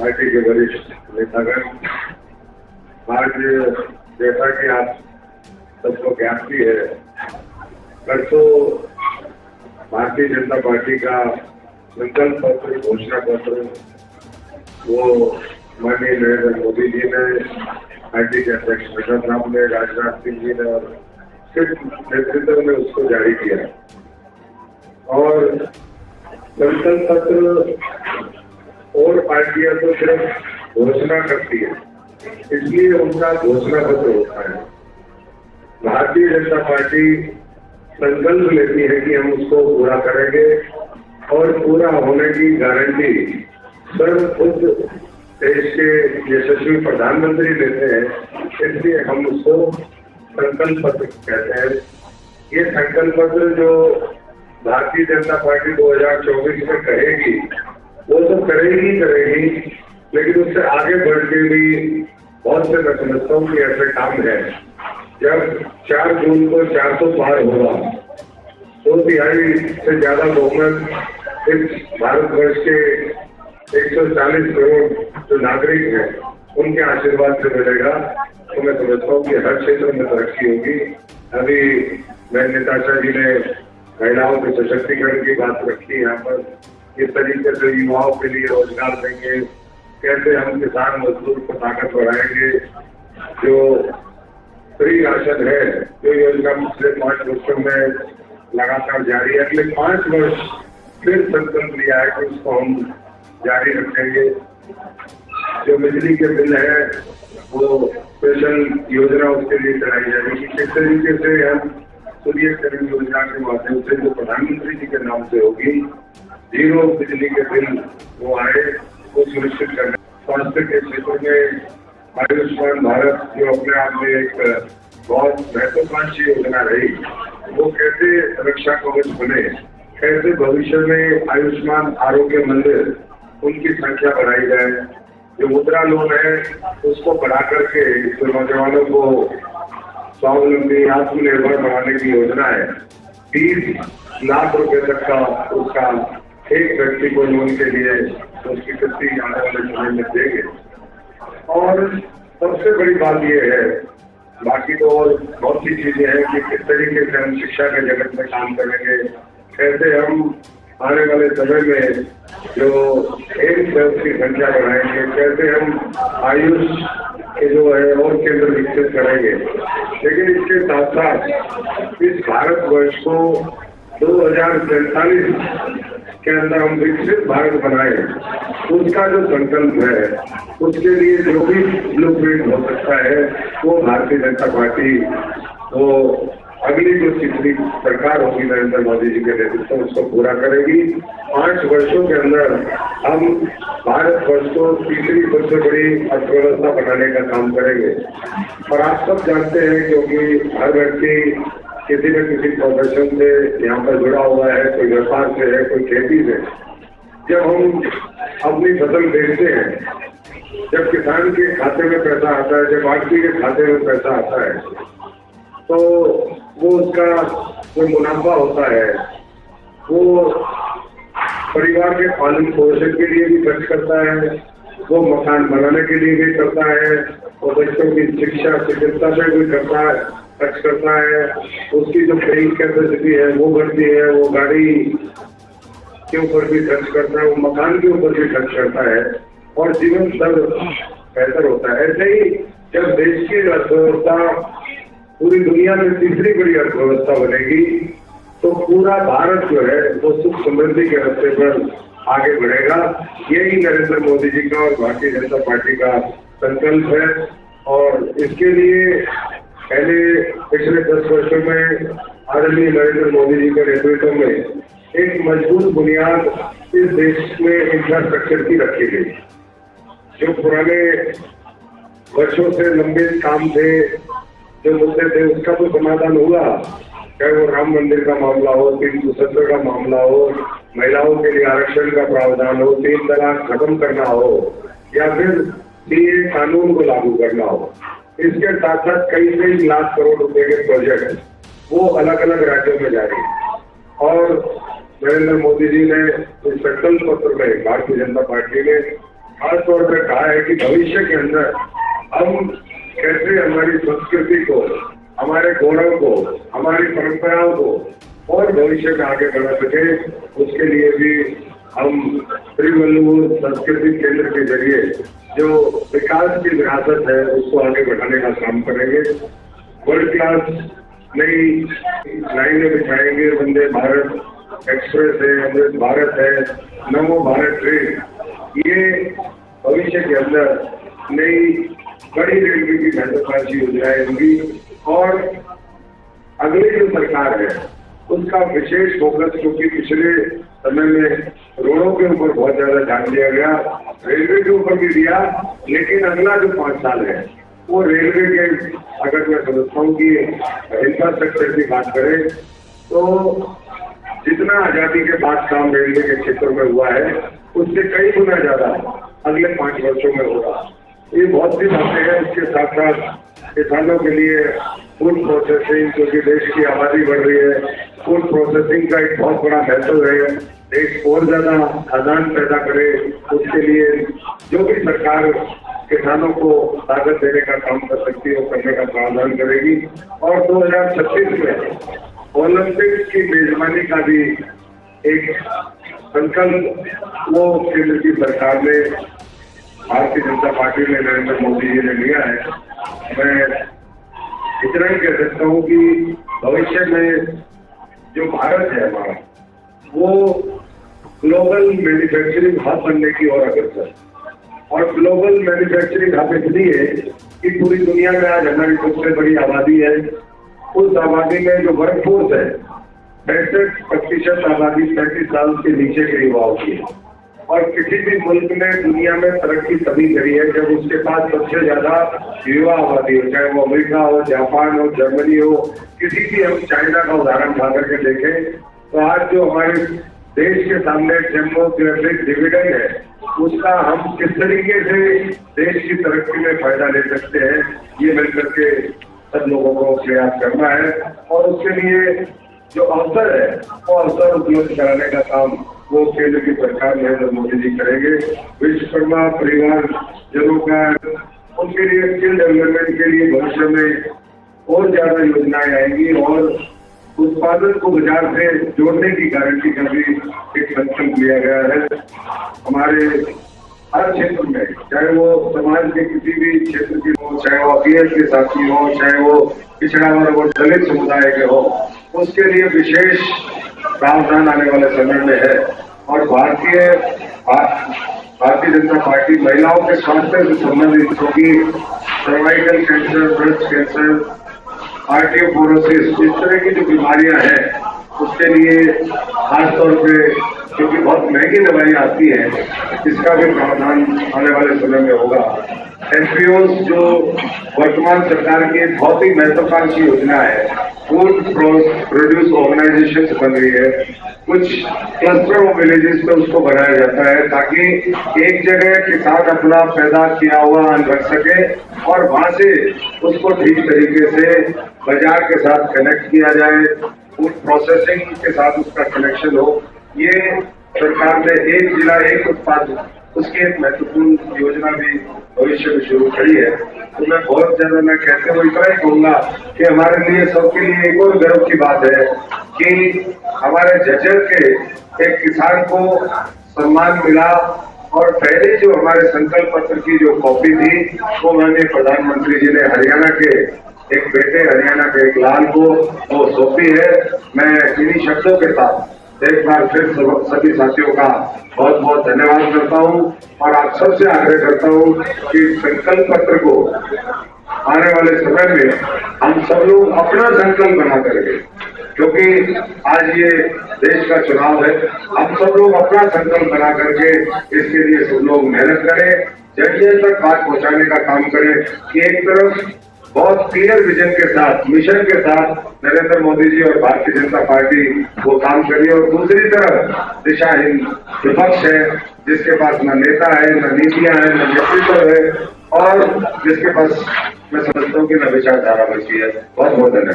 Party के वरिष्ठ नेतागण, आज जैसा कि आप सबको ज्ञात भी है, परसों भारतीय जनता पार्टी का संकल्प पत्र, घोषणा पत्र वो माननीय नरेंद्र मोदी जी ने, पार्टी के अध्यक्ष प्रकाश राव ने, राजनाथ सिंह जी ने और सिर्फ नेतृत्व में उसको जारी किया। और संकल्प पत्र और पार्टियां तो सिर्फ घोषणा करती है, इसलिए उनका घोषणा पत्र होता है। भारतीय जनता पार्टी संकल्प लेती है कि हम उसको पूरा करेंगे और पूरा होने की गारंटी स्वयं खुद देश के यशस्वी प्रधानमंत्री लेते हैं, इसलिए हम उसको संकल्प पत्र कहते हैं। ये संकल्प पत्र जो भारतीय जनता पार्टी 2024 में कहेगी वो तो करेगी, लेकिन उससे आगे बढ़ के भी बहुत से मैं समझता हूँ कि ऐसे काम है। जब 4 जून को 400 पार होगा, 2/3 से ज्यादा बहुमत इस भारतवर्ष के 140 करोड़ जो नागरिक हैं उनके आशीर्वाद से मिलेगा, तो मैं समझता हूँ कि हर क्षेत्र में तरक्की होगी। अभी बहन निताशा जी ने महिलाओं के सशक्तिकरण की बात रखी, यहाँ पर किस तरीके से युवाओं के लिए रोजगार देंगे, कैसे हम किसान मजदूर को ताकत बढ़ाएंगे, जो फ्री राशन है, जो योजना पिछले 5 वर्षों में लगातार जारी है, अगले 5 वर्ष फिर संकल्प लिया है कि उसको हम जारी रखेंगे। जो बिजली के बिल है वो स्पेशल योजना उसके लिए चलाई जाएगी। किस तरीके से हम सूर्यकिरण योजना के माध्यम से जो प्रधानमंत्री जी के नाम से होगी, 0 बिजली के बिल वो आए, वो सुनिश्चित करना। स्वास्थ्य के क्षेत्र में आयुष्मान भारत जो अपने आप में एक बहुत महत्वाकांक्षी योजना रही, वो कैसे रक्षा कवच बने, कैसे भविष्य में आयुष्मान आरोग्य मंदिर उनकी संख्या बढ़ाई जाए, जो मुद्रा लोन है उसको बढ़ा करके नौजवानों को स्वावलंबी आत्मनिर्भर बनाने की योजना है। 30 लाख रुपए तक का उसका एक व्यक्ति को लोन के लिए उसकी किस्ती आने वाले समय में देंगे। और सबसे बड़ी बात यह है, बाकी तो और बहुत सी चीजें हैं कि किस तरीके से हम शिक्षा के जगत में काम करेंगे, कैसे हम आने वाले समय में जो एम्स है उसकी संख्या बढ़ाएंगे, कैसे हम आयुष के जो है और केंद्र विकसित करेंगे। लेकिन इसके साथ साथ इस भारतवर्ष को 2047 के अंदर हम विकसित भारत बनाए, उसका जो संकल्प है, उसके लिए जो भी ब्लूप्रिंट हो सकता है वो भारतीय जनता पार्टी वो अगली जो तीसरी सरकार होगी नरेंद्र मोदी जी के नेतृत्व में उसको पूरा करेगी। 5 वर्षों के अंदर हम भारतवर्ष को तीसरी सबसे बड़ी अर्थव्यवस्था बनाने का काम करेंगे। और आप सब जानते हैं, क्योंकि हर व्यक्ति किसी न किसी प्रोफेशन से यहाँ पर जुड़ा हुआ है, कोई व्यापार से है, कोई खेती से। जब हम अपनी फसल बेचते हैं, जब किसान के खाते में पैसा आता है, जब आदमी के खाते में पैसा आता है, तो वो उसका जो मुनाफा होता है वो परिवार के पालन पोषण के लिए भी खर्च करता है, वो मकान बनाने के लिए भी करता है, वो बच्चों की शिक्षा चिकित्सा पे भी खर्च करता है, उसकी जो खरीद कैपेसिटी है वो बढ़ती है, वो गाड़ी के ऊपर भी खर्च करता है, वो मकान के ऊपर भी खर्च करता है और जीवन स्तर बेहतर होता है। ऐसे ही जब देश की अर्थव्यवस्था पूरी दुनिया में तीसरी बड़ी अर्थव्यवस्था बनेगी, तो पूरा भारत जो है वो सुख समृद्धि के रास्ते पर आगे बढ़ेगा। यही नरेंद्र मोदी जी का और भारतीय जनता पार्टी का संकल्प है। और इसके लिए पहले पिछले 10 वर्षों में आदरणीय नरेंद्र मोदी जी के नेतृत्व में एक मजबूत बुनियाद इस देश में इंफ्रास्ट्रक्चर की रखी गई। जो पुराने वर्षों से लंबे काम थे, जो मुद्दे थे, उसका तो समाधान हुआ, चाहे वो राम मंदिर का मामला हो, 370 का मामला हो, महिलाओं के लिए आरक्षण का प्रावधान हो, 3 तलाक खत्म करना हो, या फिर सीए कानून को लागू करना हो। इसके साथ साथ कई लाख करोड़ रुपए के प्रोजेक्ट वो अलग अलग राज्यों में जारी है। और नरेंद्र मोदी जी ने इस संकल्प पत्र में भारतीय जनता पार्टी ने खासतौर पर कहा है कि भविष्य के अंदर हम कैसे हमारी संस्कृति को, हमारे गौरव को, हमारी परंपराओं को और भविष्य में आगे बढ़ा सके, उसके लिए भी हम श्रीवल्लभ संस्कृति केंद्र के जरिए जो विकास की विरासत है उसको आगे बढ़ाने का काम करेंगे। वर्ल्ड क्लास नई लाइनें बिछाएंगे। वंदे भारत एक्सप्रेस है, अमृत भारत है, नमो भारत ट्रेन, ये भविष्य के अंदर नई बड़ी रेलवे की महत्वाकांक्षी योजनाएं होंगी। और अगली जो सरकार है उसका विशेष फोकस, क्योंकि पिछले समय में रोडों के ऊपर बहुत ज्यादा ध्यान दिया गया, रेलवे के ऊपर भी दिया, लेकिन अगला जो 5 साल है वो रेलवे के, अगर मैं समझता हूँ कि इंफ्रास्ट्रक्चर की बात करें तो जितना आजादी के बाद काम रेलवे के क्षेत्र में हुआ है उससे कई गुना ज्यादा अगले 5 वर्षों में होगा। ये बहुत सी बातें हैं। इसके साथ साथ किसानों के लिए फूड प्रोसेसिंग, क्योंकि देश की आबादी बढ़ रही है, फूड प्रोसेसिंग का एक बहुत बड़ा महत्व है। देश और ज्यादा खाद्यान्न पैदा करे, उसके लिए जो भी सरकार किसानों को ताकत देने का काम कर सकती है वो करने का प्रावधान करेगी। और 2026 में ओलंपिक्स की मेजबानी का भी एक संकल्प वो केंद्र की सरकार ने, भारतीय जनता पार्टी ने, नरेंद्र मोदी जी ने लिया है। मैं इतना ही कह सकता हूँ कि भविष्य में जो भारत है हमारा, वो ग्लोबल मैन्युफैक्चरिंग हब बनने की ओर अग्रसर, और ग्लोबल मैन्युफैक्चरिंग हब इसलिए है कि पूरी दुनिया में आज हमारी सबसे बड़ी आबादी है। उस आबादी में जो वर्कफोर्स है 65% आबादी 35 साल के नीचे के युवाओं की है। और किसी भी मुल्क ने दुनिया में तरक्की तभी करी है जब उसके पास सबसे ज्यादा युवा आबादी हो, चाहे वो अमेरिका हो, जापान हो, जर्मनी हो, किसी भी हम चाइना का उदाहरण उठा करके देखें तो आज जो हमारे देश के सामने डेमोग्राफिक डिविडेंड है उसका हम किस तरीके से देश की तरक्की में फायदा ले सकते हैं, ये मिलकर के सब लोगों को प्रयास करना है। और उसके लिए जो अवसर है वो अवसर उपलब्ध कराने का काम वो केंद्र की सरकार नरेंद्र मोदी जी करेंगे। विश्वकर्मा परिवार जनों का, उनके लिए स्किल डेवलपमेंट के लिए भविष्य में और ज्यादा योजनाएं आएंगी और उत्पादन को बाजार से जोड़ने की गारंटी का भी एक संकल्प लिया गया है। हमारे हर क्षेत्र में, चाहे वो समाज के किसी भी क्षेत्र के हो, चाहे वो अपीएस के साथी हो, चाहे वो पिछड़ा वर्ग और दलित समुदाय के हो, उसके लिए विशेष प्रावधान आने वाले समय में है। और भारतीय जनता पार्टी महिलाओं के स्वास्थ्य से संबंधित, क्योंकि cervical cancer, breast cancer, osteoporosis, इस तरह की जो बीमारियां हैं उसके लिए खासतौर पे, क्योंकि बहुत महंगी दवाई आती है, इसका भी प्रावधान आने वाले समय में होगा। एफपीओज जो वर्तमान सरकार की बहुत ही महत्वाकांक्षी योजना है, फूड प्रोड्यूस ऑर्गेनाइजेशन बन रही है, कुछ क्लस्टर ऑफ विलेजेस पे उसको बनाया जाता है ताकि एक जगह किसान अपना पैदा किया हुआ अन्न रख सके और वहां से उसको ठीक तरीके से बाजार के साथ कनेक्ट किया जाए, फूड प्रोसेसिंग के साथ उसका कनेक्शन हो। ये सरकार ने एक जिला एक उत्पाद, उसकी एक महत्वपूर्ण योजना भी भविष्य में शुरू करी है। तो मैं बहुत ज्यादा मैं कहते हुए इतना ही कहूंगा कि हमारे लिए सबके लिए एक और गर्व की बात है कि हमारे झज्जर के एक किसान को सम्मान मिला। और पहले जो हमारे संकल्प पत्र की जो कॉपी थी वो माननीय प्रधानमंत्री जी ने हरियाणा के एक बेटे, हरियाणा के एक लाल को वो सौंपी है। मैं इन्हीं शब्दों के साथ एक बार फिर सभी साथियों का बहुत बहुत धन्यवाद करता हूं और आप सबसे आग्रह करता हूं कि संकल्प पत्र को आने वाले समय में हम सब लोग अपना संकल्प बना करके, क्योंकि आज ये देश का चुनाव है, हम सब लोग अपना संकल्प बना करके इसके लिए सब लोग मेहनत करें, जन जन तक बात पहुंचाने का काम करें कि एक तरफ बहुत क्लियर विजन के साथ, मिशन के साथ नरेंद्र मोदी जी और भारतीय जनता पार्टी वो काम करी, और दूसरी तरफ दिशाहीन विपक्ष है जिसके पास न नेता है, न नीतियां हैं, न नेतृत्व है और जिसके पास मैं समझता हूँ कि न विचारधारा बची है। बहुत बहुत धन्यवाद।